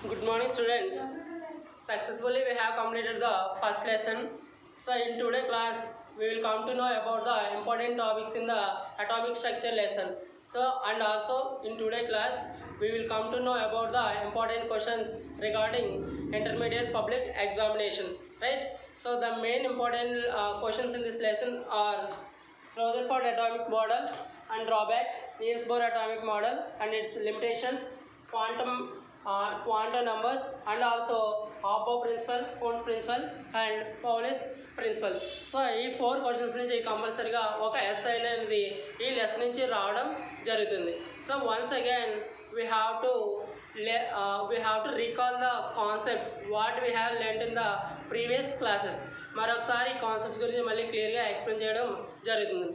Good morning, students. Successfully, we have completed the first lesson. So, in today's class, we will come to know about the important topics in the atomic structure lesson. So, and also in today's class, we will come to know about the important questions regarding intermediate public examinations. Right? So, the main important questions in this lesson are Rutherford atomic model and drawbacks, Niels Bohr atomic model and its limitations, quantum numbers, and also Hopper principle, Cones principle, and Pauli's principle. So ఈ 4 questions నుంచి కంపల్సరీగా ఒక SI అనేది ఈ lesson నుంచి రావడం జరుగుతుంది. So once again we have to recall the concepts what we have learnt in the previous classes. మరొకసారి కాన్సెప్ట్స్ గురించి మళ్ళీ క్లియర్గా ఎక్స్ప్లెయిన్ చేయడం జరుగుతుంది.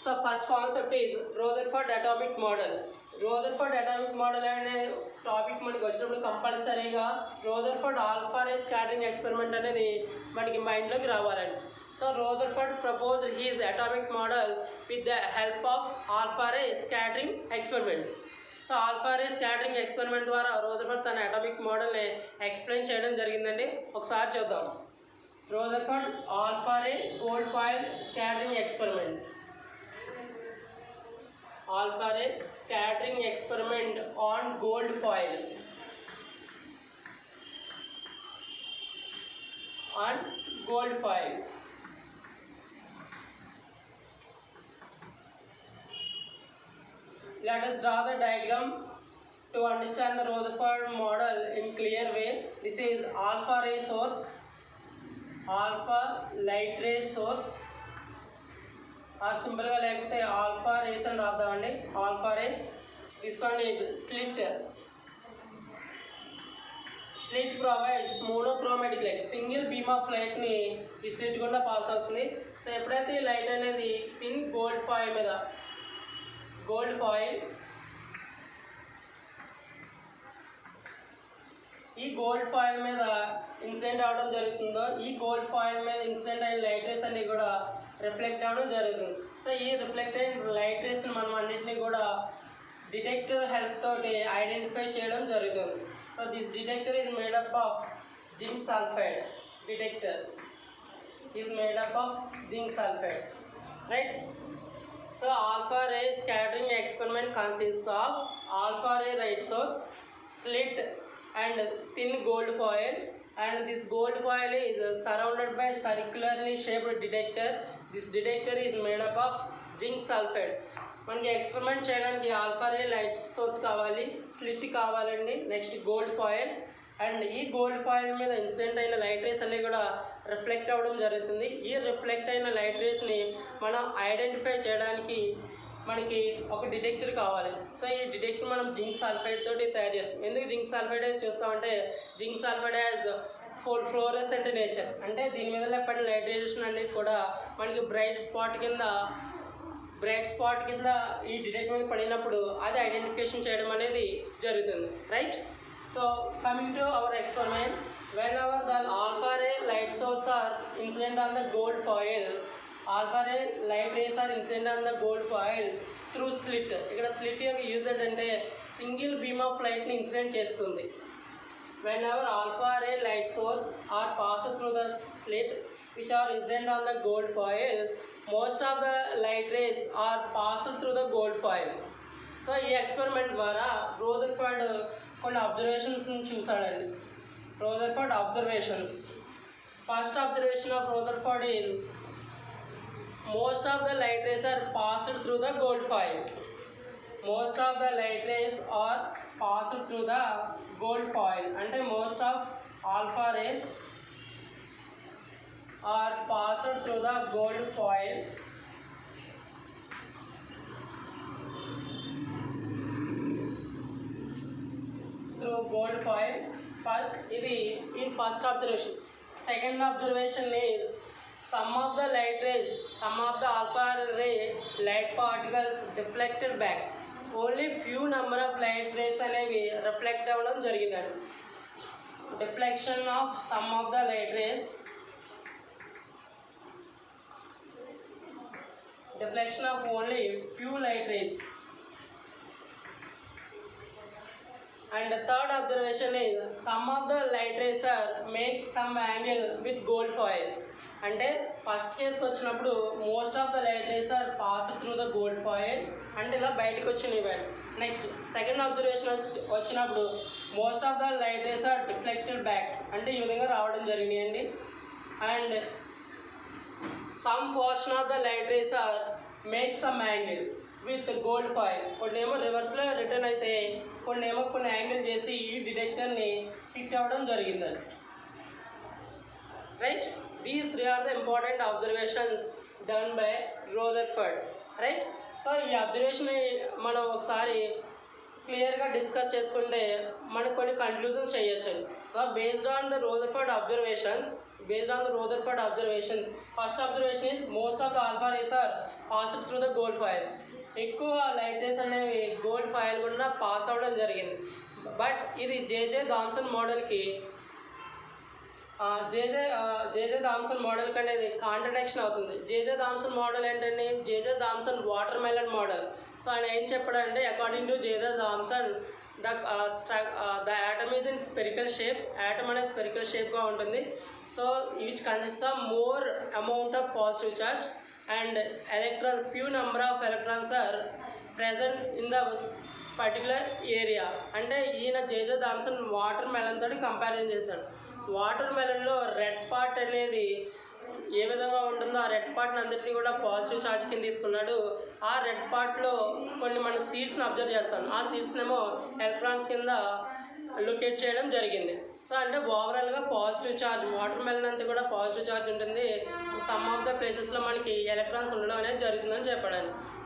So first concept is Rutherford atomic model. Rutherford atomic model అనే టాపిక్ మనకి వచ్చినప్పుడు కంపల్సరీగా Rutherford alpha ray scattering experiment అనేది మనకి మైండ్లోకి రావాలండి. So Rutherford proposed his atomic model with the help of alpha ray scattering experiment. So alpha ray scattering experiment ద్వారా Rutherford తన అటామిక్ మోడల్ని ఎక్స్ప్లెయిన్ చేయడం జరిగిందండి. ఒకసారి చూద్దాం. Rutherford alpha ray gold foil scattering experiment. Alpha ray scattering experiment on gold foil. On gold foil. Let us draw the diagram to understand the Rutherford model in clear way. This is alpha ray source, alpha light ray source. ఆ సింపుల్గా లేకపోతే alpha rays అని రాద్దామండి. Alpha rays. This one is slit. Slit provides monochromatic light. Single beam of లైట్ని ఈ slit గుండా pass అవుతుంది. So ఎప్పుడైతే ఈ లైట్ అనేది థిన్ గోల్డ్ ఫాయిల్ మీద ఈ గోల్డ్ ఫాయిల్ మీద ఇన్సిడెంట్ అవ్వడం జరుగుతుందో ఈ గోల్డ్ ఫాయిల్ మీద ఇన్సిడెంట్ అయిన లైట్ రేస్ అన్ని కూడా రిఫ్లెక్ట్ అవ్వడం జరుగుతుంది. సో ఈ రిఫ్లెక్టెడ్ లైట్ రేస్ని మనం అన్నింటినీ కూడా డిటెక్టర్ హెల్ప్ తోటి ఐడెంటిఫై చేయడం జరుగుతుంది. So this detector is made up of zinc sulphide. Detector is made up of zinc sulphide, right. So alpha ray scattering experiment consists of alpha ray light source, slit and thin gold foil, and this gold foil is surrounded by circularly shaped detector. This detector is made up of zinc sulfide. మనకి experiment చేయడానికి alpha ray light source కావాలి, slit కావాలండి, next gold foil. And ఈ gold foil మీద incident అయిన light race అన్నీ కూడా reflect అవ్వడం జరుగుతుంది. ఈ రిఫ్లెక్ట్ అయిన లైట్ రేస్ని మనం ఐడెంటిఫై చేయడానికి మనకి ఒక డిటెక్టర్ కావాలి. సో ఈ డిటెక్టర్ మనం జింక్ సల్ఫైడ్ తోటి తయారు చేస్తాం. ఎందుకు జింక్ సల్ఫైడ్ చూస్తామంటే zinc sulphide as fluorescent nature. అంటే దీని మీద పడిన లైట్ రేడియేషన్ అనేది కూడా మనకి బ్రైట్ స్పాట్ కింద ఈ డిటెక్టర్ మీద పడినప్పుడు అది ఐడెంటిఫికేషన్ చేయడం అనేది జరుగుతుంది, right. So coming to our experiment, when hour the alpha ray light source are incident on the gold foil, alpha ray light rays are incident on the gold foil through slit. ఇక్కడ slit యొక్క use ఏంటంటే single beam of లైట్ని incident చేస్తుంది. When our alpha ray light source are passed through the slit which are incident on the gold foil, most of the light rays are passed through the gold foil. So ఈ experiment ద్వారా Rutherford కొన్ని అబ్జర్వేషన్స్ని చూసాడండి. Rutherford observations. First observation of Rutherford is most of the light rays are passed through the gold foil. Most of the light rays are passed through the gold foil. అంటే most of alpha rays are passed through the gold foil. Through gold foil. ఇది in first observation. Second observation is some of the alpha ray light particles deflected back. Only few number of light rays అనేవి reflect అవ్వడం జరిగిందండి. Deflection of some of the light rays. Deflection of only few light rays. And the third observation is some of the light tracer makes some angle with gold foil. అంటే first కేసుకి వచ్చినప్పుడు most of the light rays are pass through the gold foil అంటే ఇలా బయటకు వచ్చిన event. Next second observation వచ్చినప్పుడు most of the light rays are deflected back అంటే ఈ విధంగా రావడం జరిగినాయండి. And some portion of the light rays are make some angle with gold foil. కొన్ని ఏమో రివర్స్లో రిటర్న్ అయితే కొన్ని యాంగిల్ చేసి ఈ డిటెక్టర్ని హిట్ అవ్వడం జరిగిందండి. Right, these three are the important observations done by Rutherford. Right, so ఈ అబ్జర్వేషన్ మనం ఒకసారి క్లియర్గా డిస్కస్ చేసుకుంటే మనకు కొన్ని కన్క్లూజన్స్ చేయొచ్చండి. So based on the Rutherford observations, first observation is most of the alpha rays are passed through the gold foil. ఎక్కువ light rays అనేవి గోల్డ్ ఫాయిల్ కూడా పాస్ అవ్వడం జరిగింది. బట్ ఇది జేజే థామ్సన్ మోడల్కి జేజే థామ్సన్ మోడల్కి అనేది contradiction అవుతుంది. జేజే Thomson model ఏంటంటే J J Thomson watermelon model. So ఆయన ఏం చెప్పాడంటే according to J J Thomson the atom is in spherical shape, atom అనేది స్పెరికల్ షేప్గా ఉంటుంది. So which consist of more amount of positive charge and electron few number of electrons are present in the particular area. అంటే ఈయన J J Thomson watermelon తోటి comparison చేశాడు. వాటర్ మెలన్లో red part అనేది ఏ విధంగా ఉంటుందో ఆ రెడ్ పార్ట్ని అందరినీ కూడా పాజిటివ్ ఛార్జ్ కింద తీసుకున్నాడు. ఆ రెడ్ పార్ట్లో కొన్ని మన సీడ్స్ని అబ్జర్వ్ చేస్తాను. ఆ సీడ్స్నేమో ఎలక్ట్రాన్స్ కింద లొకేట్ చేయడం జరిగింది. సో అంటే ఓవరాల్గా పాజిటివ్ ఛార్జ్ వాటర్ మెలన్ అంతా కూడా పాజిటివ్ ఛార్జ్ ఉంటుంది. సమ్ ఆఫ్ ద ప్లేసెస్లో మనకి ఎలక్ట్రాన్స్ ఉండడం అనేది జరుగుతుందని చెప్పాడు.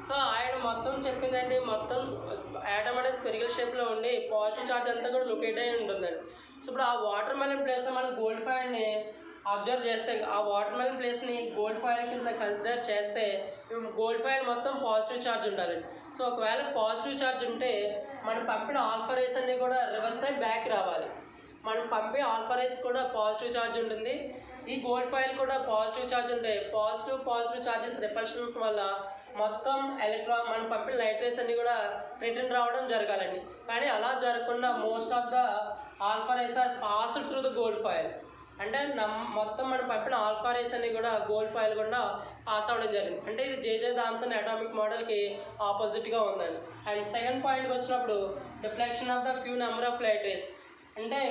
సో ఆయన మొత్తం చెప్పిందండి, మొత్తం యాటమ్ అనేది స్పెరికల్ షేప్లో ఉండి పాజిటివ్ ఛార్జ్ అంతా కూడా లొకేట్ అయి ఉంటుందండి. సో ఇప్పుడు ఆ వాటర్ మెలన్ ప్లేస్లో మనం గోల్డ్ ఫాయిల్ని అబ్జర్వ్ చేస్తే ఆ వాటర్ మెలన్ ప్లేస్ని గోల్డ్ ఫాయిల్ కింద కన్సిడర్ చేస్తే ఇప్పుడు గోల్డ్ ఫాయిల్ మొత్తం పాజిటివ్ ఛార్జ్ ఉండాలండి. సో ఒకవేళ పాజిటివ్ ఛార్జ్ ఉంటే మనం పంపిన ఆల్ఫా రేస్ అన్నీ కూడా రివర్స్ అయి బ్యాక్ రావాలి. మనం పంపే ఆల్ఫా రేస్ కూడా పాజిటివ్ ఛార్జ్ ఉంటుంది. ఈ గోల్డ్ ఫాయిల్ కూడా పాజిటివ్ ఛార్జ్ ఉంటే పాజిటివ్ ఛార్జెస్ రిపల్షన్స్ వల్ల మొత్తం ఎలక్ట్రాన్ మనం పంపిన లైట్ రేస్ అన్నీ కూడా రిటర్న్ రావడం జరగాలండి. కానీ అలా జరగకుండా most of the alpha rays are passed through the gold foil. అంటే మొత్తం మనం పంపిన ఆల్ఫా రేస్ అన్ని కూడా గోల్డ్ ఫాయిల్ కూడా పాస్ అవ్వడం జరిగింది. అంటే ఇది జేజే థామ్సన్ అటామిక్ మోడల్కి ఆపోజిట్గా ఉందండి. అండ్ సెకండ్ పాయింట్కి వచ్చినప్పుడు reflection of the few number of light race. అంటే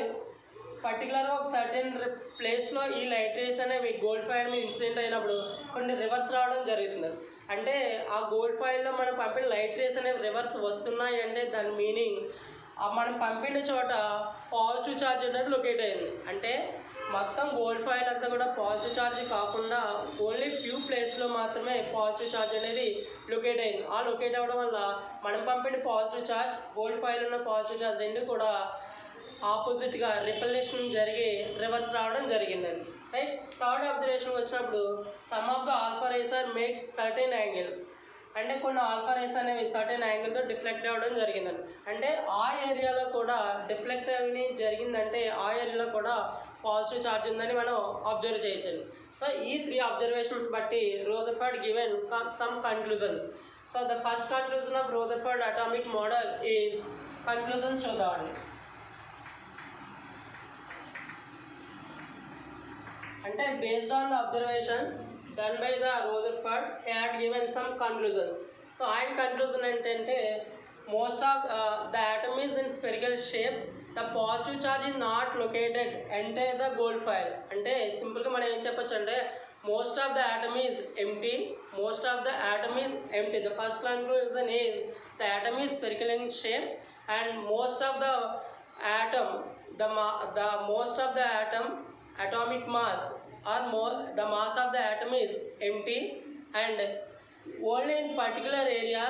పర్టికులర్గా ఒక సర్టెన్ ప్లేస్లో ఈ లైట్ రేస్ అనేవి గోల్డ్ ఫాయిల్ మీద ఇన్సిడెంట్ అయినప్పుడు కొన్ని రివర్స్ రావడం జరుగుతుంది. అంటే ఆ గోల్డ్ ఫాయిల్లో మనం పంపిన లైట్ రేస్ అనేవి రివర్స్ వస్తున్నాయి అంటే దాని మీనింగ్ మనం పంపిన చోట పాజిటివ్ ఛార్జ్ అనేది లొకేట్ అయింది. అంటే మొత్తం గోల్డ్ ఫాయిల్ అంతా కూడా పాజిటివ్ ఛార్జ్ కాకుండా ఓన్లీ ఫ్యూ ప్లేస్లో మాత్రమే పాజిటివ్ ఛార్జ్ అనేది లొకేట్ అయింది. ఆ లొకేట్ అవ్వడం వల్ల మనం పంపిన పాజిటివ్ ఛార్జ్ గోల్డ్ ఫాయిల్ ఉన్న పాజిటివ్ ఛార్జ్ రెండు కూడా ఆపోజిట్గా రిపల్షన్ జరిగి రివర్స్ రావడం జరిగిందండి. రైట్, థర్డ్ అబ్జర్వేషన్ వచ్చినప్పుడు some of the alpha rays are makes certain angle. అంటే కొన్ని ఆల్ఫా రేస్ అనేవి సర్టెన్ యాంగిల్తో డిఫ్లెక్ట్ అవ్వడం జరిగిందండి. అంటే ఆ ఏరియాలో కూడా డిఫ్లెక్ట్ అవ్వని జరిగిందంటే ఆ ఏరియాలో కూడా పాజిటివ్ ఛార్జ్ ఉందని మనం అబ్జర్వ్ చేయొచ్చండి. సో ఈ త్రీ అబ్జర్వేషన్స్ బట్టి Rutherford given some conclusions. So the first conclusion of Rutherford atomic model is conclusions చూద్దామండి. అంటే based on the observations done by the Rutherford, he had given some conclusions. So ఆయన conclusion ఏంటంటే most of the atom is in spherical shape, the positive charge is not located entire the gold foil. అంటే సింపుల్గా మనం ఏం చెప్పొచ్చు అంటే most of the atom is empty. The first conclusion is the atom is spherical in shape and most of the atom, the most of the atom atomic mass or the mass of the atom is empty and only in particular area,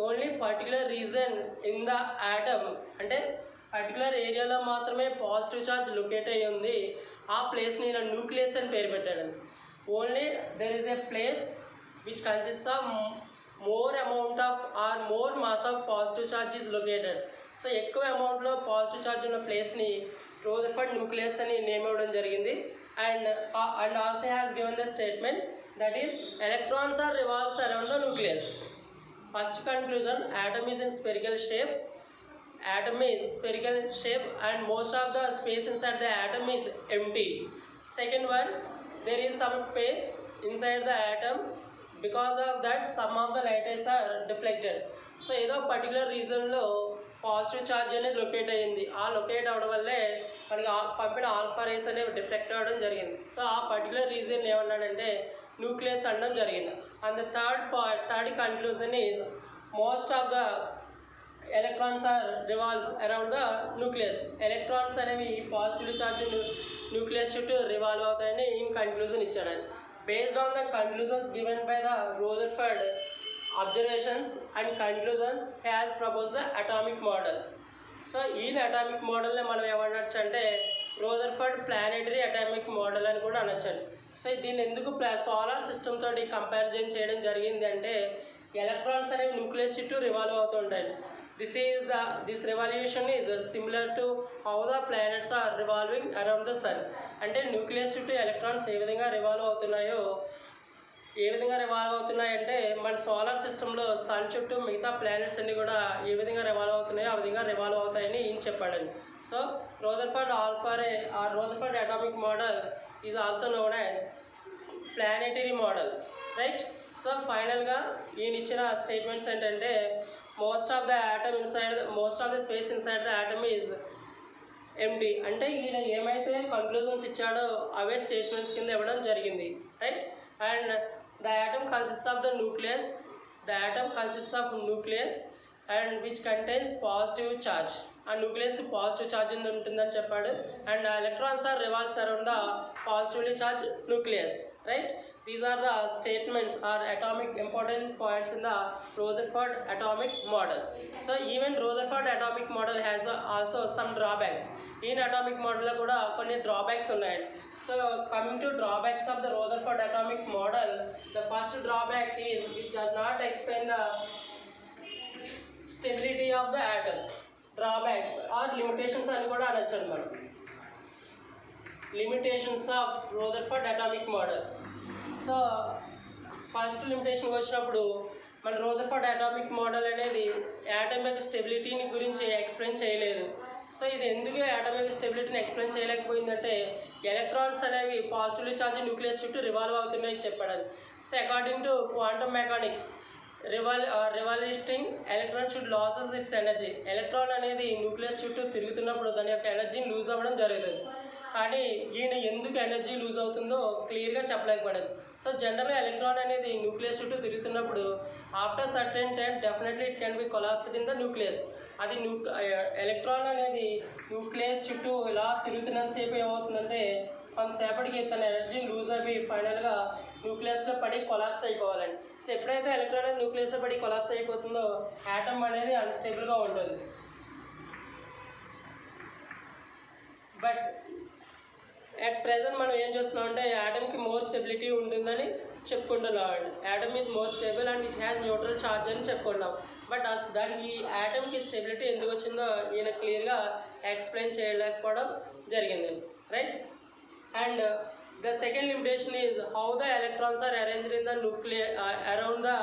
only particular region in the atom అంటే particular ఏరియాలో మాత్రమే positive charge locate అయ్యి ఉంది. ఆ ప్లేస్ని ఇలా nucleus అని పేరు పెట్టాడు. Only there is a place which consist of more amount of or more mass of positive charge is located. So ఎక్కువ అమౌంట్లో పాజిటివ్ ఛార్జ్ ఉన్న ప్లేస్ని రదర్ఫర్డ్ న్యూక్లియస్ అని నేమ్ ఇవ్వడం జరిగింది. And also has given the statement that is electrons are revolves around the nucleus. First conclusion, atom is in spherical shape atom is spherical shape and most of the space inside the atom is empty. Second one, there is some space inside the atom, because of that some of the light rays are deflected. So ఏదో particular రీజన్లో positive charge అనేది locate అయ్యింది. ఆ locate అవ్వడం వల్లే మనకి పంపిన alpha rays అనేవి deflect అవ్వడం జరిగింది. సో ఆ పర్టికులర్ రీజన్ ఏమన్నాడంటే న్యూక్లియస్ అనడం జరిగింది. And the third conclusion is most of the electrons are revolves around the nucleus. Electrons అనేవి పాజిటివ్ ఛార్జ్ న్యూక్లియస్ చుట్టూ రివాల్వ్ అవుతాయని ఈయన కన్క్లూజన్ ఇచ్చాడు. Based on the conclusions given by the Rutherford observations and conclusions, he has proposed the atomic model. So in atomic model ne manam emanachchu ante Rutherford planetary atomic model అని కూడా అనొచ్చు. So దీన్ని ఎందుకు solar system తోటి comparison చేయడం జరిగింది అంటే electrons అనేవి న్యూక్లియస్ చుట్టూ రివాల్వ్ అవుతుంటాయి. This revolution is similar to how the planets are revolving around the sun. అంటే న్యూక్లియస్ చుట్టూ ఎలక్ట్రాన్స్ ఏ విధంగా రివాల్వ్ అవుతున్నాయంటే మన సోలార్ సిస్టంలో సన్ చుట్టూ మిగతా ప్లానెట్స్ అన్ని కూడా ఏ విధంగా రివాల్వ్ అవుతున్నాయో ఆ విధంగా రివాల్వ్ అవుతాయని ఈయన చెప్పాడండి. So Rutherford atomic model is also known as planetary model, right? So ఫైనల్గా ఈయన ఇచ్చిన స్టేట్మెంట్స్ ఏంటంటే most of the space inside the atom is empty. అంటే ఈయన ఏమైతే కన్క్లూజన్స్ ఇచ్చాడో అవే స్టేట్మెంట్స్ కింద ఇవ్వడం జరిగింది, right? And the atom consists of nucleus and which contains positive charge. ఆ న్యూక్లియస్కి పాజిటివ్ ఛార్జ్ ఉంటుందని చెప్పాడు. And electrons are revolves around the positively charge nucleus, right? These are the statements or atomic important points in the Rutherford atomic model. So even Rutherford atomic model has also some drawbacks. In atomic model lo kuda konni drawbacks unnayi. So coming to drawbacks of the Rutherford atomic model, the first drawback is it does not explain the stability of the atom. Drawbacks or limitations ani kuda anachchu anamata. Limitations of Rutherford atomic model. So first లిమిటేషన్కి వచ్చినప్పుడు మన Rutherford atomic model అనేది atom యొక్క స్టెబిలిటీని గురించి explain చేయలేదు. So ఇది ఎందుకు యాటమ్ యొక్క స్టెబిలిటీని ఎక్స్ప్లెయిన్ చేయలేకపోయిందంటే ఎలక్ట్రాన్స్ అనేవి పాజిటివ్లీ ఛార్జ్ న్యూక్లియస్ చుట్టూ రివాల్వ్ అవుతున్నాయని చెప్పాడు. So according to quantum mechanics revolving electron should losses it's energy. Electron అనేది న్యూక్లియస్ చుట్టూ తిరుగుతున్నప్పుడు దాని యొక్క ఎనర్జీని లూజ్ అవ్వడం జరుగుతుంది. కానీ ఈయన ఎందుకు ఎనర్జీ లూజ్ అవుతుందో క్లియర్గా చెప్పలేకపోయాడు. సో జనరల్గా ఎలక్ట్రాన్ అనేది న్యూక్లియస్ చుట్టూ తిరుగుతున్నప్పుడు after certain time definitely it can be collapsed in the nucleus. అది ఎలక్ట్రాన్ అనేది న్యూక్లియస్ చుట్టూ ఇలా తిరుగుతున్నంతసేపు ఏమవుతుందంటే కొంతసేపటికి తన ఎనర్జీ లూజ్ అయిపోయి ఫైనల్గా న్యూక్లియస్లో పడి కొలాప్స్ అయిపోవాలండి. సో ఎప్పుడైతే ఎలక్ట్రాన్ అనేది న్యూక్లియస్లో పడి కొలాప్స్ అయిపోతుందో యాటమ్ అనేది అన్స్టేబుల్గా ఉంటుంది. బట్ అట్ ప్రెజెంట్ మనం ఏం చేస్తున్నాం అంటే యాటమ్కి మోర్ స్టెబిలిటీ ఉంటుందని చెప్పుకుంటున్నాం అండి. Atom is more stable and which has neutral charge అని చెప్పుకున్నాం. బట్ దానికి యాటమ్కి స్టెబిలిటీ ఎందుకు వచ్చిందో ఈయన క్లియర్గా ఎక్స్ప్లెయిన్ చేయలేకపోవడం జరిగిందండి, right? And the second limitation is how the electrons are arranged in the around the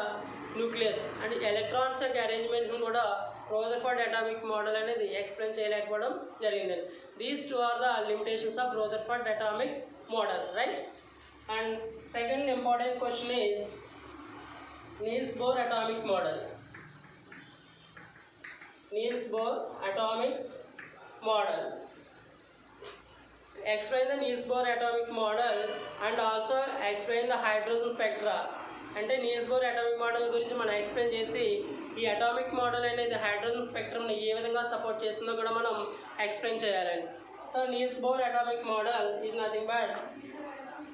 nucleus. And electrons యొక్క అరేంజ్మెంట్ని కూడా Rutherford atomic model అనేది ఎక్స్ప్లెయిన్ చేయలేకపోవడం జరిగిందండి. These two are the limitations of Rutherford atomic model, right? And second important question is Niels Bohr atomic model. Niels Bohr atomic model. Explain the Niels Bohr atomic model and also explain the hydrogen spectra. అంటే Niels Bohr atomic model గురించి మనం explain చేసి ఈ atomic model అనేది hydrogen స్పెక్ట్రమ్ని ఏ విధంగా support చేస్తుందో కూడా మనం ఎక్స్ప్లెయిన్ చేయాలండి. So Niels Bohr atomic model is nothing but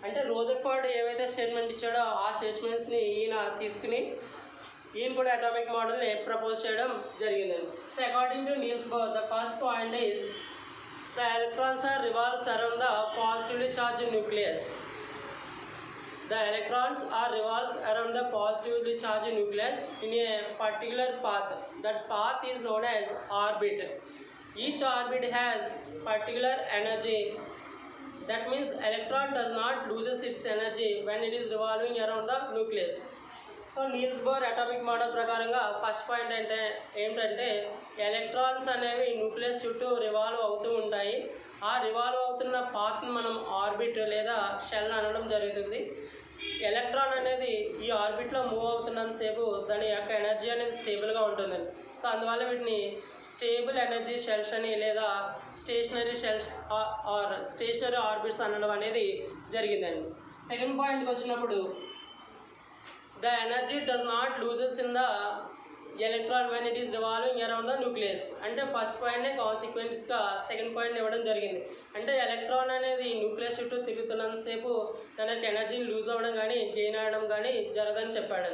అంటే Rutherford ఏవైతే స్టేట్మెంట్ ఇచ్చాడో ఆ స్టేట్మెంట్స్ని ఈయన తీసుకుని ఈయన కూడా అటామిక్ మోడల్ని ప్రపోజ్ చేయడం జరిగిందండి. So according to Niels Bohr the first point is the electrons are revolves around the positively charged nucleus. The electrons are revolves around the positively charged nucleus in a particular path. That path is known as orbit. Each orbit has particular energy. That means electron does not loses its energy when it is revolving around the nucleus. So Niels Bohr atomic model ప్రకారంగా first point ఏంటంటే electrons అనేవి nucleus చుట్టూ revolve అవుతూ ఉంటాయి. ఆ revolve అవుతున్న పాత్ని మనం orbit లేదా షెల్ అనడం జరుగుతుంది. ఎలక్ట్రాన్ అనేది ఈ ఆర్బిట్లో మూవ్ అవుతున్నంతసేపు దాని యొక్క ఎనర్జీ అనేది స్టేబుల్గా ఉంటుందండి. సో అందువల్ల వీటిని స్టేబుల్ ఎనర్జీ షెల్స్ అని లేదా stationary shells or stationary orbits అనడం అనేది జరిగిందండి. సెకండ్ పాయింట్కి వచ్చినప్పుడు the energy does not loses in the electron when it is revolving around the nucleus. అంటే ఫస్ట్ పాయింట్నే కాన్సిక్వెన్స్గా సెకండ్ పాయింట్ ఇవ్వడం జరిగింది. అంటే ఎలక్ట్రాన్ అనేది న్యూక్లియస్ చుట్టూ తిరుగుతున్నంతసేపు తనకి ఎనర్జీని లూజ్ అవ్వడం కానీ గెయిన్ అవ్వడం కానీ జరగదని చెప్పాడు.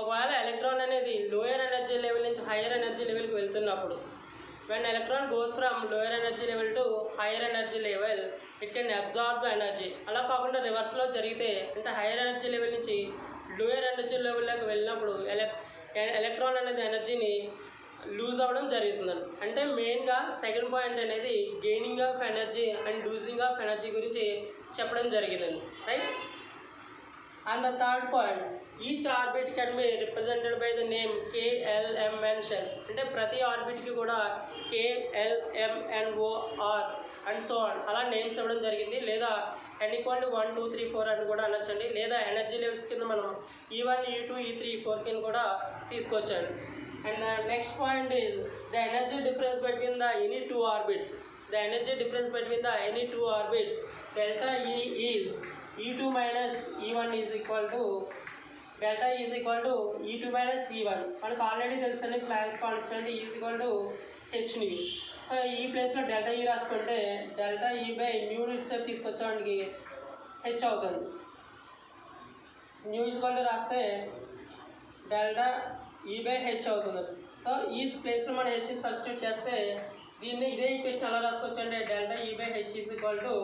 ఒకవేళ ఎలక్ట్రాన్ అనేది లోయర్ ఎనర్జీ లెవెల్ నుంచి హయ్యర్ ఎనర్జీ లెవెల్కి వెళ్తున్నప్పుడు when electron goes from lower energy level to higher energy level it can absorb the energy. అలా కాకుండా రివర్స్లో జరిగితే అంటే హయ్యర్ ఎనర్జీ లెవెల్ నుంచి లోయర్ ఎనర్జీ లెవెల్లోకి వెళ్ళినప్పుడు ఎలక్ట్రాన్ అనేది ఎనర్జీని లూజ్ అవ్వడం జరుగుతుందండి. అంటే మెయిన్గా సెకండ్ పాయింట్ అనేది gaining of energy and losing of energy గురించి చెప్పడం జరిగిందండి, right. And the third point, each orbit can be represented by the name K, L, M, N shells. అంటే ప్రతి ఆర్బిట్కి కూడా K, L, M, N, O, R and so on అలా names ఇవ్వడం జరిగింది. లేదా n = 1, 2, 3, 4 అని కూడా అనొచ్చండి. లేదా ఎనర్జీ లెవెల్స్ కింద మనం E1, E2, E3, E4 కింద కూడా తీసుకొచ్చాను. And next point is the energy difference between the any two orbits. The energy difference between the any two orbits delta E is E2 minus E1 is equal to delta E is equal to E2 minus E1. మనకు already తెలుసండి Planck's constant E is equal to hν. So ఈ ప్లేస్లో delta E రాసుకుంటే delta E by nu itself తీసుకొచ్చేవాడికి h అవుతుంది. Nu is equal to రాస్తే delta E by h అవుతుంది. So ఈ ప్లేస్లో మనం h సబ్స్టిట్యూట్ చేస్తే దీన్ని ఇదే ఈక్వేషన్ ఎలా రాసుకోవచ్చు అంటే delta E by h is equal to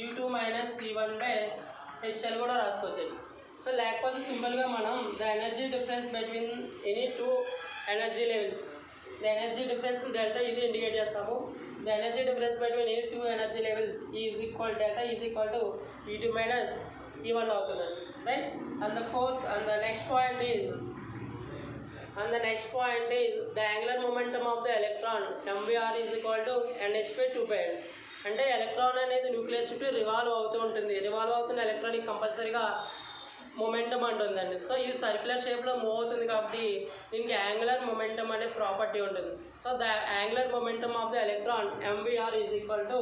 U2 minus C1 by HL కూడా రాసుకోవచ్చు. సో లేకపోతే సింపుల్గా మనం the energy difference between any two energy levels the energy difference delta ఇది ఇండికేట్ చేస్తాము. The energy difference between any two energy levels is equal delta is equal to E2 minus E1 అవుతుంది, right. And the fourth and the next point is the angular momentum of the electron MVR is equal to NH/2πL. అంటే electron అనేది nucleus చుట్టూ revolve అవుతూ ఉంటుంది. Revolve అవుతున్న electronic కంపల్సరీగా momentum అంటుందండి. So ఇది సర్క్యులర్ షేప్లో మూవ్ అవుతుంది కాబట్టి దీనికి యాంగులర్ మొమెంటమ్ అనే ప్రాపర్టీ ఉంటుంది. So the angular momentum of the electron MVR is equal to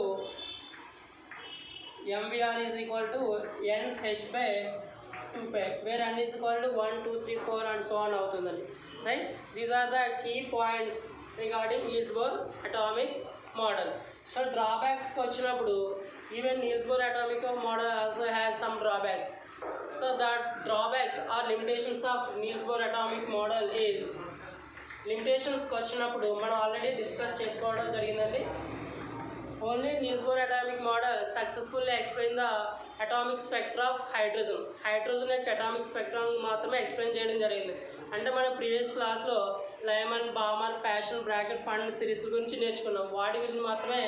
NH/2π where n is equal to 1, 2, 3, 4 and so on అవుతుందండి, right. These are the key points regarding Niels Bohr atomic model. So డ్రాబ్యాక్స్కి వచ్చినప్పుడు even Niels Bohr atomic model also has some drawbacks. So that drawbacks or limitations of Niels Bohr atomic model is లిమిటేషన్స్కి వచ్చినప్పుడు మనం already discuss చేసుకోవడం జరిగిందండి. Only Niels Bohr atomic model successfully explain the atomic spectra of hydrogen. Hydrogen యొక్క atomic spectrum మాత్రమే explain చేయడం జరిగింది. అంటే మన ప్రీవియస్ క్లాస్లో Lyman, Balmer, Paschen, Brackett, Pfund series గురించి నేర్చుకున్నాం. వాటి గురించి మాత్రమే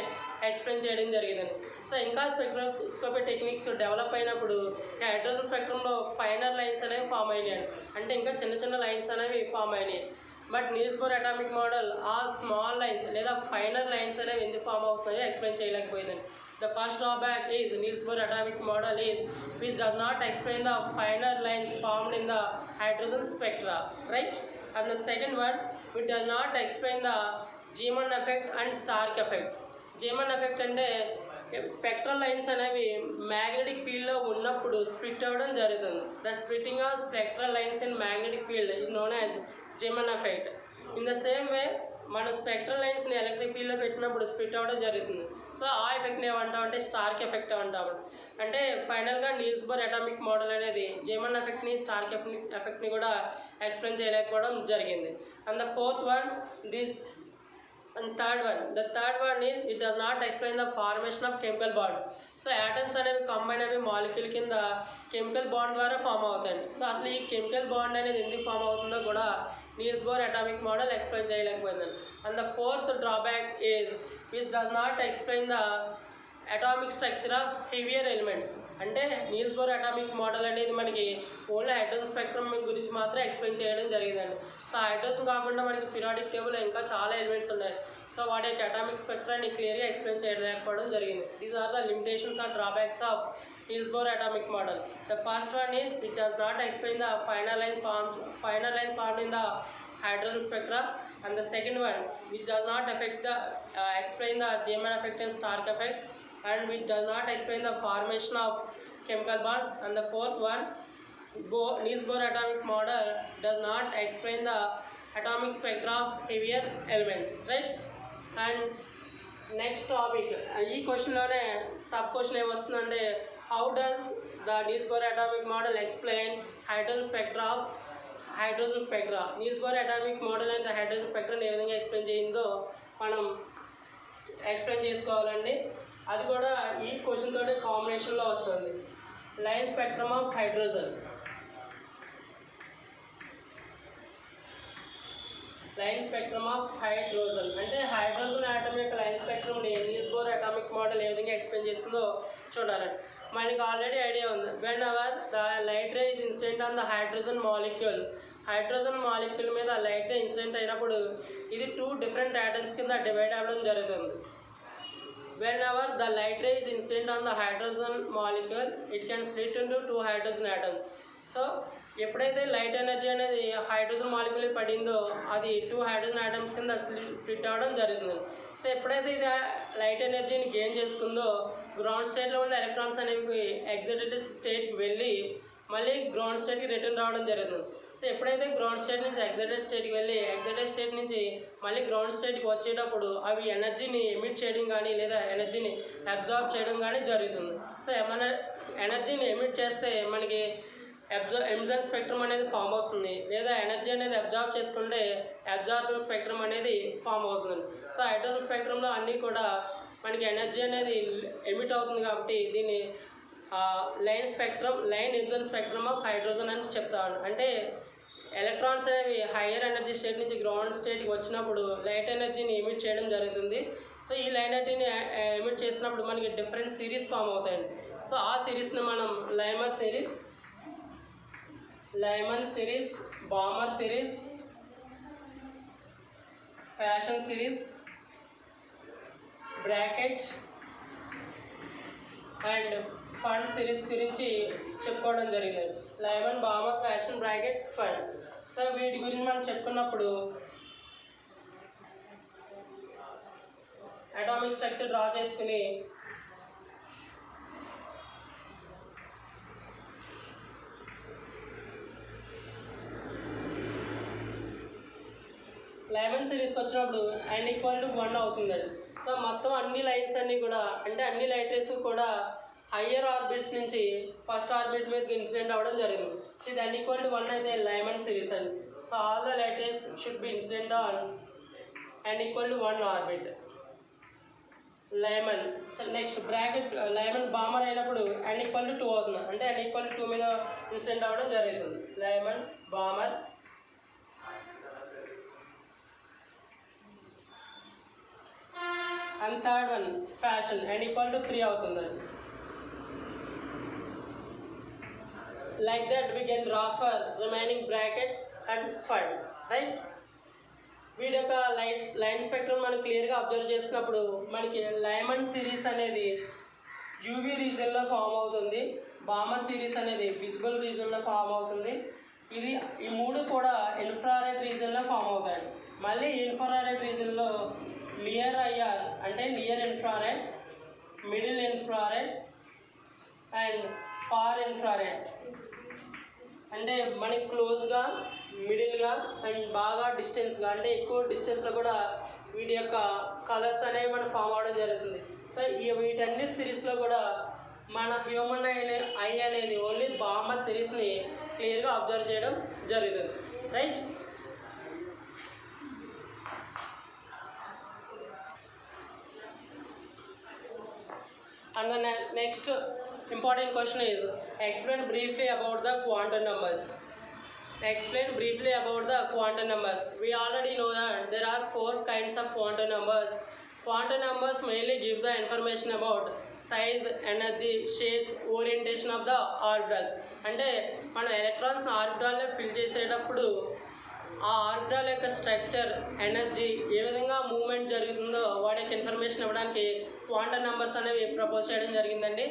ఎక్స్ప్లెయిన్ చేయడం జరిగింది. సో ఇంకా స్పెక్ట్రోస్కోపీ టెక్నిక్స్ డెవలప్ అయినప్పుడు హైడ్రోజన్ స్పెక్ట్రంలో ఫైనర్ లైన్స్ అనేవి ఫామ్ అయినాయి. అంటే ఇంకా చిన్న చిన్న లైన్స్ అనేవి ఫామ్ అయినాయి. But Niels Bohr atomic model ఆ స్మాల్ లైన్స్ లేదా ఫైనర్ లైన్స్ అనేవి ఎందుకు ఫామ్ అవుతున్నాయో ఎక్స్ప్లెయిన్ చేయలేకపోయిందండి. The first drawback is Niels Bohr atomic model is which does not explain the finer lines formed in the hydrogen spectra, right? And the second one, which does not explain the Zeeman effect and Stark effect. Zeeman effect అంటే spectral lines అనేవి magnetic ఫీల్డ్లో ఉన్నప్పుడు split అవ్వడం జరుగుతుంది. The splitting of spectral lines in magnetic field is known as Zeeman effect. In the same way మన spectral లైన్స్ని electric ఫీల్డ్లో పెట్టినప్పుడు split అవ్వడం జరుగుతుంది. సో ఆ ఎఫెక్ట్ని ఏమంటామంటే స్టార్క్ ఎఫెక్ట్ అంటాము. అంటే ఫైనల్గా నీల్స్ బోర్ అటామిక్ మోడల్ అనేది జేమన్ ఎఫెక్ట్ని, స్టార్క్ ఎఫెక్ట్ని కూడా ఎక్స్ప్లెయిన్ చేయలేకపోవడం జరిగింది. And the fourth one the third one is it does not explain the formation of chemical bonds. So atoms అనేవి కంబైన్ అవి మాలిక్యూల్ కింద కెమికల్ బాండ్ ద్వారా ఫామ్ అవుతాయి. So అసలు ఈ కెమికల్ బాండ్ అనేది ఎందుకు ఫామ్ అవుతుందో కూడా Niels Bohr atomic model explain చేయలేకపోయిందండి. And the fourth drawback is which does not explain the atomic structure of heavier elements. అంటే నీల్స్ బోర్ అటామిక్ మోడల్ అనేది మనకి ఓన్లీ హైడ్రోజన్ స్పెక్ట్రమ్ గురించి మాత్రం ఎక్స్ప్లెయిన్ చేయడం జరిగిందండి. సో హైడ్రోజన్ కాకుండా మనకి పీరియాడిక్ టేబుల్ ఇంకా చాలా ఎలిమెంట్స్ ఉన్నాయి. సో వాటి యొక్క అటామిక్ స్పెక్ట్రాన్ని క్లియర్గా ఎక్స్ప్లెయిన్ చేయలేకపోవడం జరిగింది. These are the limitations or drawbacks of Niels Bohr atomic model. The first one is it does not explain the final lines formed in the hydrogen spectra, and the second one which does not affect the explain the Zeeman effect and Stark effect, and which does not explain the formation of chemical bonds, and the fourth one Niels Bohr atomic model does not explain the atomic spectra of heavier elements, right? And next topic ఈ క్వశ్చన్లోనే sub question ఏమొస్తుందంటే how does the Niels Bohr atomic model explain hydrogen spectra of hydrogen spectra. Niels Bohr atomic model and hydrogen స్పెక్ట్రాని ఏ విధంగా explain చేయిందో మనం explain చేసుకోవాలండి. అది కూడా ఈ క్వశ్చన్ తోటి కాంబినేషన్లో వస్తుంది. Line spectrum of hydrogen. Line spectrum of hydrogen అంటే హైడ్రోజన్ ఆటమ్ యొక్క లైన్ స్పెక్ట్రమ్ని నీల్స్ బోర్ అటామిక్ మోడల్ ఏ విధంగా ఎక్స్ప్లెయిన్ చేస్తుందో చూడాలండి. మనకి ఆల్రెడీ ఐడియా ఉంది. When our the light ray is incident on the hydrogen molecule. Hydrogen molecule మీద లైట్ రే ఇన్సిడెంట్ అయినప్పుడు ఇది 2 డిఫరెంట్ ఆటమ్స్ కింద డివైడ్ అవ్వడం జరుగుతుంది. When our the light ray is incident on the hydrogen molecule it can split into 2 hydrogen atoms. So ఎప్పుడైతే light energy అనేది hydrogen molecule పడిందో అది 2 హైడ్రోజన్ ఆటమ్స్ కింద స్ప్లిట్ అవ్వడం జరుగుతుంది. సో ఎప్పుడైతే ఇది లైట్ ఎనర్జీని గెయిన్ చేసుకుందో గ్రౌండ్ స్టేట్లో ఉండే ఎలక్ట్రాన్స్ అనేవి ఎగ్జైటెడ్ స్టేట్కి వెళ్ళి మళ్ళీ గ్రౌండ్ స్టేట్కి రిటర్న్ రావడం జరుగుతుంది. సో ఎప్పుడైతే గ్రౌండ్ స్టేట్ నుంచి ఎగ్జైటెడ్ స్టేట్కి వెళ్ళి ఎగ్జైటెడ్ స్టేట్ నుంచి మళ్ళీ గ్రౌండ్ స్టేట్కి వచ్చేటప్పుడు అవి ఎనర్జీని ఎమిట్ చేయడం కానీ లేదా ఎనర్జీని అబ్జార్బ్ చేయడం కానీ జరుగుతుంది. సో ఏమైనా ఎనర్జీని ఎమిట్ చేస్తే మనకి ఎమిషన్ స్పెక్ట్రమ్ అనేది ఫామ్ అవుతుంది, లేదా ఎనర్జీ అనేది అబ్జార్బ్ చేసుకుంటే అబ్జార్బన్ స్పెక్ట్రమ్ అనేది ఫామ్ అవుతుంది. సో హైడ్రోజన్ స్పెక్ట్రమ్లో అన్నీ కూడా మనకి ఎనర్జీ అనేది ఎమిట్ అవుతుంది కాబట్టి దీన్ని line emission spectrum of hydrogen అని చెప్తాను. అంటే ఎలక్ట్రాన్స్ అనేవి హయ్యర్ ఎనర్జీ స్టేట్ నుంచి గ్రౌండ్ స్టేట్కి వచ్చినప్పుడు లైట్ ఎనర్జీని ఎమిట్ చేయడం జరుగుతుంది. సో ఈ లైట్ ఎనర్జీని ఎమిట్ చేసినప్పుడు మనకి డిఫరెంట్ సిరీస్ ఫామ్ అవుతాయండి. సో ఆ సిరీస్ని మనం Lyman series, Balmer series, fashion series, bracket and fund series గురించి చెప్పుకోవడం జరిగింది. Lyman, Balmer, fashion, bracket, fund. So వీటి గురించి మనం చెప్పుకున్నప్పుడు అటామిక్ స్ట్రక్చర్ డ్రా చేసుకుని లైమన్ సిరీస్కి వచ్చినప్పుడు n = 1 అవుతుందండి. సో మొత్తం అన్ని లైన్స్ అన్నీ కూడా అంటే అన్ని లైట్ రేస్ కూడా హయ్యర్ ఆర్బిట్స్ నుంచి ఫస్ట్ ఆర్బిట్ మీదకి ఇన్సిడెంట్ అవ్వడం జరిగింది. సో ఇది n = 1 అయితే లైమన్ సిరీస్ అండి. So all the light race should be incident on n = 1 orbit. Lyman. Next bracket Lyman Balmer అయినప్పుడు n = 2 అవుతుంది. అంటే n = 2 మీద ఇన్సిడెంట్ అవ్వడం జరుగుతుంది. Lyman, Balmer. And third one Paschen, n = 3 అవుతుందండి. Like that we can draw for remaining Brackett and Pfund, right? వీటి యొక్క line spectrum మనం క్లియర్గా అబ్జర్వ్ చేసినప్పుడు మనకి లైమన్ సిరీస్ అనేది యూవీ రీజన్లో ఫామ్ అవుతుంది, బామర్ సిరీస్ అనేది విజిబుల్ రీజన్లో ఫామ్ అవుతుంది. ఈ 3 కూడా ఇన్ఫ్రారెడ్ రీజన్లో ఫామ్ అవుతాయి. మళ్ళీ ఇన్ఫ్రారెడ్ రీజన్లో నియర్ IR అంటే near infrared, middle infrared and far infrared అంటే మనకి క్లోజ్గా, మిడిల్గా అండ్ బాగా డిస్టెన్స్గా అంటే ఎక్కువ డిస్టెన్స్లో కూడా వీటి యొక్క కలర్స్ అనేవి మనకు ఫామ్ అవడం జరుగుతుంది. సో వీటన్నిటి సిరీస్లో కూడా మన హ్యూమన్ ఐ అనేది ఓన్లీ బామర్ సిరీస్ని క్లియర్గా అబ్జర్వ్ చేయడం జరుగుతుంది, right? And the next important question is explain briefly about the quantum numbers. Explain briefly about the quantum numbers. We already know that there are 4 kinds of quantum numbers. Quantum numbers mainly gives the information about size, energy, shapes, orientation of the orbitals. అంటే మనం electrons ఆర్బిటాల్లో fill చేసేటప్పుడు ఆ orbital యొక్క structure, energy, ఏ విధంగా movement జరుగుతుందో వాటి యొక్క ఇన్ఫర్మేషన్ ఇవ్వడానికి క్వాంటమ్ నెంబర్స్ అనేవి ప్రపోజ్ చేయడం జరిగిందండి.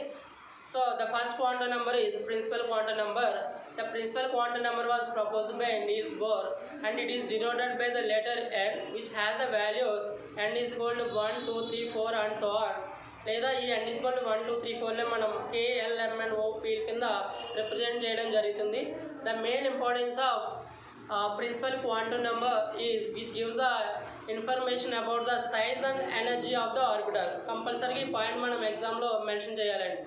So the first quantum number is principal quantum number. The principal quantum number was proposed by Niels Bohr and it is denoted by the letter n, which has the values n is equal to 1, 2, 3, 4 and so on. లేదా ఈ n is equal to 1, 2, 3, 4లో మనం K, L, M and O field కింద represent చేయడం జరుగుతుంది. The main importance of principal quantum number is which gives the information about the size and energy of the orbital. కంపల్సరీగా ఈ point మనం ఎగ్జామ్లో mention చేయాలండి.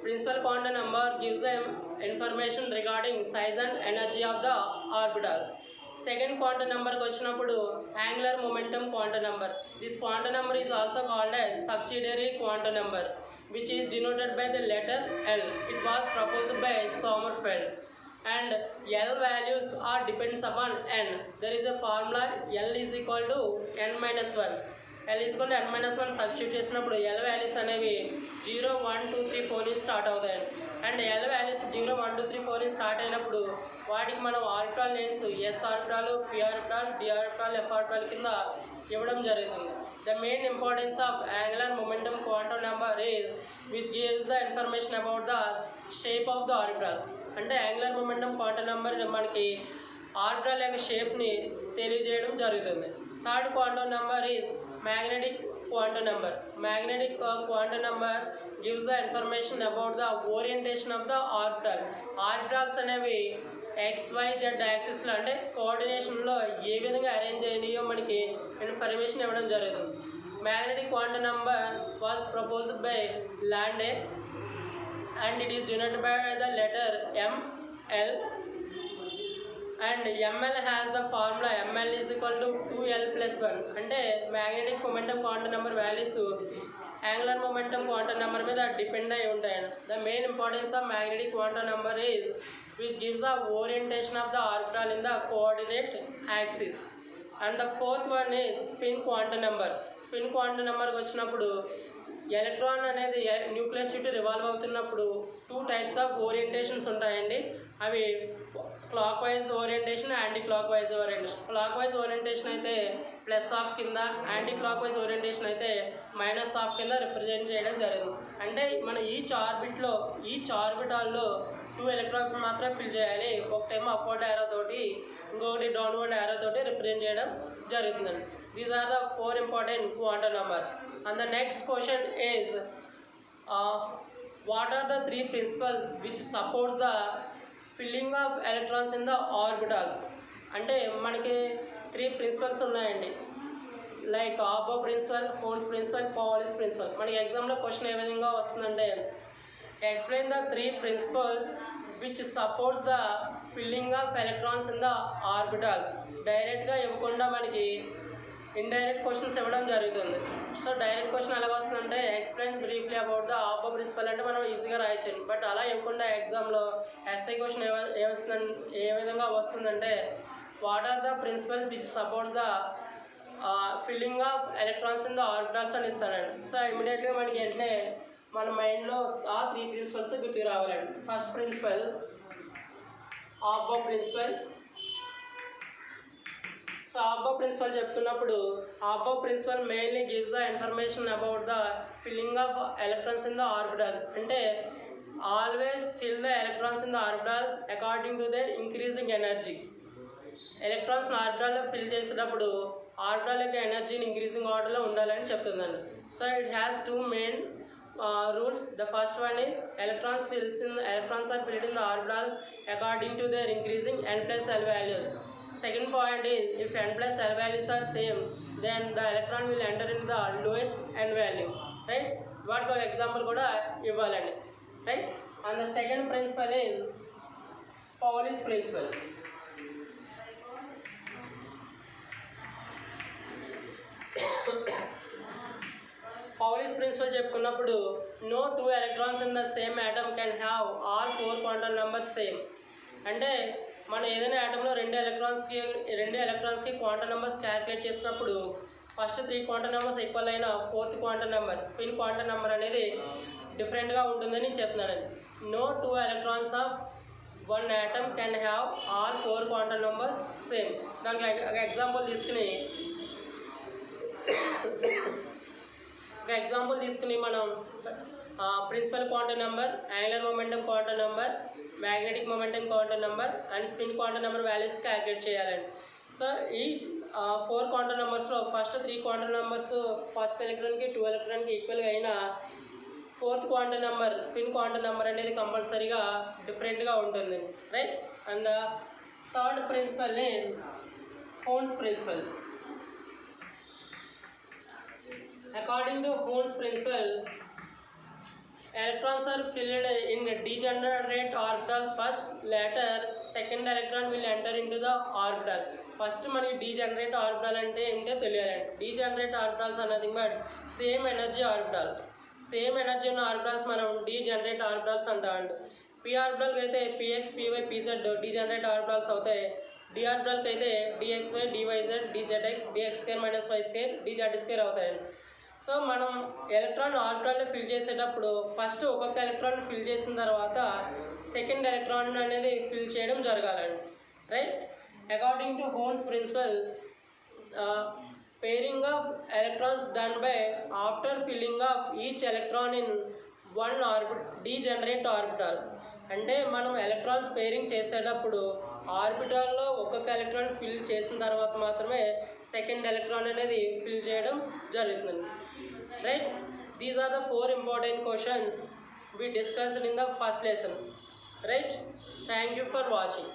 Principal quantum number gives the information regarding size and energy of the orbital. Second quantum number వచ్చినప్పుడు angular momentum quantum number. This quantum number is also called as subsidiary quantum number, which is denoted by the letter L. It was proposed by Sommerfeld. And L values are depends upon n. There is a formula L is equal to n minus 1. L is equal to n minus 1 substitute చేసినప్పుడు L values అనేవి 0, 1, 2, 3, 4 నుంచి start అవుతాయి. And L values 0, 1, 2, 3, 4 నుంచి start అయినప్పుడు వాటికి మనం orbital names S orbital, P orbital, D orbital, F orbital కింద ఇవ్వడం జరుగుతుంది. The main importance of angular momentum quantum number is which gives the information about the shape of the orbital. అంటే angular momentum quantum number మనకి orbital యొక్క షేప్ని తెలియజేయడం జరుగుతుంది. Third quantum number is magnetic quantum number. Magnetic quantum number gives the information about the orientation of the orbital. Orbitals అనేవి XYZ యాక్సిస్లో అంటే కోఆర్డినేషన్లో ఏ విధంగా arrange అయినాయో మనకి information ఇవ్వడం జరుగుతుంది. Magnetic quantum number was proposed by లాండే and it is denoted by the letter ML. And ML has the formula ML is equal to 2L plus 1. అంటే magnetic momentum quantum number values angular momentum quantum number మీద depend అయి ఉంటాయి. The main importance of magnetic quantum number is which gives the orientation of the orbital in the coordinate axis. And the fourth one is spin quantum number. Spin quantum నెంబర్కి వచ్చినప్పుడు electron అనేది nucleus చుట్టూ revolve అవుతున్నప్పుడు 2 types of orientations ఉంటాయండి. అవి clock wise orientation, anti clock wise orientation. Clock wise orientation అయితే plus of కింద, anti clock wise orientation అయితే మైనస్ ఆఫ్ కింద రిప్రజెంట్ చేయడం జరిగింది. అంటే మనం ఈచ్ ఆర్బిటాల్లో 2 ఎలక్ట్రాన్స్ మాత్రమే ఫిల్ చేయాలి. ఒకటేమో అప్వర్డ్ యారో తోటి, ఇంకొకటి డౌన్వర్డ్ యారో తోటి రిప్రజెంట్ చేయడం జరుగుతుందండి. These are the 4 important quantum numbers. And the next question is, what are the 3 principles which support the filling of electrons in the orbitals? అంటే మనకి 3 principles ఉన్నాయండి. Like ఆబో principal, holes principal, Pauli's principal. మనకి ఎగ్జామ్లో question ఏ విధంగా వస్తుందంటే, explain the 3 principles which supports the filling of electrons in the orbitals. డైరెక్ట్గా ఇవ్వకుండా మనకి ఇండైరెక్ట్ క్వశ్చన్స్ ఇవ్వడం జరుగుతుంది. సో డైరెక్ట్ క్వశ్చన్ ఎలా వస్తుందంటే, explain briefly about the Aufbau principle అంటే మనం ఈజీగా రాయొచ్చు. బట్ అలా ఇవ్వకుండా ఎగ్జామ్లో ఎస్ఐ క్వశ్చన్ ఏ విధంగా వస్తుందంటే, what are the principles which supports the filling of electrons in the orbitals అని ఇస్తాడండి. సో ఇమీడియట్గా మనకి వెంటనే మన మైండ్లో ఆ 3 ప్రిన్సిపల్స్ గుర్తు రావాలండి. First principle Aufbau principle. So Aufbau principle చెప్తున్నప్పుడు, Aufbau principle mainly gives the information about the filling of electrons in the orbitals. అంటే always fill the electrons in the orbitals according to their increasing energy. Electrons ఆర్బిటాల్లో fill చేసేటప్పుడు orbital యొక్క ఎనర్జీని increasing ఆర్డర్లో ఉండాలని చెప్తుందండి. So it has 2 main rules. The first one is electrons are filled in the orbitals according to their increasing n plus L values. Second point is, if n plus L values are same, then the electron will enter into the lowest n value, right? వాటికి ఒక example కూడా ఇవ్వాలండి, right? And the second principle is Pauli's principle. Pauli's principle చెప్పుకున్నప్పుడు, no 2 electrons in the same atom can have all 4 quantum numbers same. అంటే మనం ఏదైనా ఆటంలో 2 ఎలక్ట్రాన్స్కి క్వాంటమ్ నెంబర్స్ క్యాలిక్యులేట్ చేసినప్పుడు ఫస్ట్ 3 క్వాంటమ్ నెంబర్స్ ఈక్వల్ అయిన fourth quantum number spin quantum number అనేది డిఫరెంట్గా ఉంటుందని చెప్తున్నాను. No 2 electrons of 1 atom can have all 4 quantum numbers same. దానికి ఎగ్జాంపుల్ తీసుకుని మనం principal quantum number, angular momentum quantum number, magnetic momentum quantum number and spin quantum number values calculate చేయాలండి. So ఈ 4 quantum నెంబర్స్లో ఫస్ట్ 3 క్వాంటమ్ నెంబర్స్ ఫస్ట్ ఎలక్ట్రాన్కి 2 ఎలక్ట్రాన్కి ఈక్వల్గా అయినా fourth quantum number spin quantum number అనేది కంపల్సరీగా డిఫరెంట్గా ఉంటుంది, right. And third principle Hund's principle. According to Hund's principle, electrons are filled in degenerate orbitals first, later second electron will enter into the orbital. First మనకి degenerate orbital అంటే ఏంటో తెలియాలండి. Degenerate orbitals అన్నది but same energy orbital, same energy ఉన్న orbitals మనం degenerate orbitals అంటామండి. P ఆర్బిటాల్కి అయితే p x, p y, p z degenerate orbitals అవుతాయి. డి ఆర్బిటాల్కి అయితే d x y, d y z, d z x, d x square minus y square, d z square అవుతాయండి. సో మనం ఎలక్ట్రాన్ ఆర్బిటాల్ని ఫిల్ చేసేటప్పుడు ఫస్ట్ ఒక్కొక్క ఎలక్ట్రాన్ ఫిల్ చేసిన తర్వాత సెకండ్ ఎలక్ట్రాన్ అనేది ఫిల్ చేయడం జరగాలండి, right. According to Hund's principle, pairing of electrons done by after filling of each electron in one degenerate orbital. అంటే మనం ఎలక్ట్రాన్స్ పేరింగ్ చేసేటప్పుడు ఆర్బిటాల్లో ఒక్కొక్క ఎలక్ట్రాన్ ఫిల్ చేసిన తర్వాత మాత్రమే సెకండ్ ఎలక్ట్రాన్ అనేది ఫిల్ చేయడం జరుగుతుంది, right. These are the 4 important questions we discussed in the first lesson, right. Thank you for watching.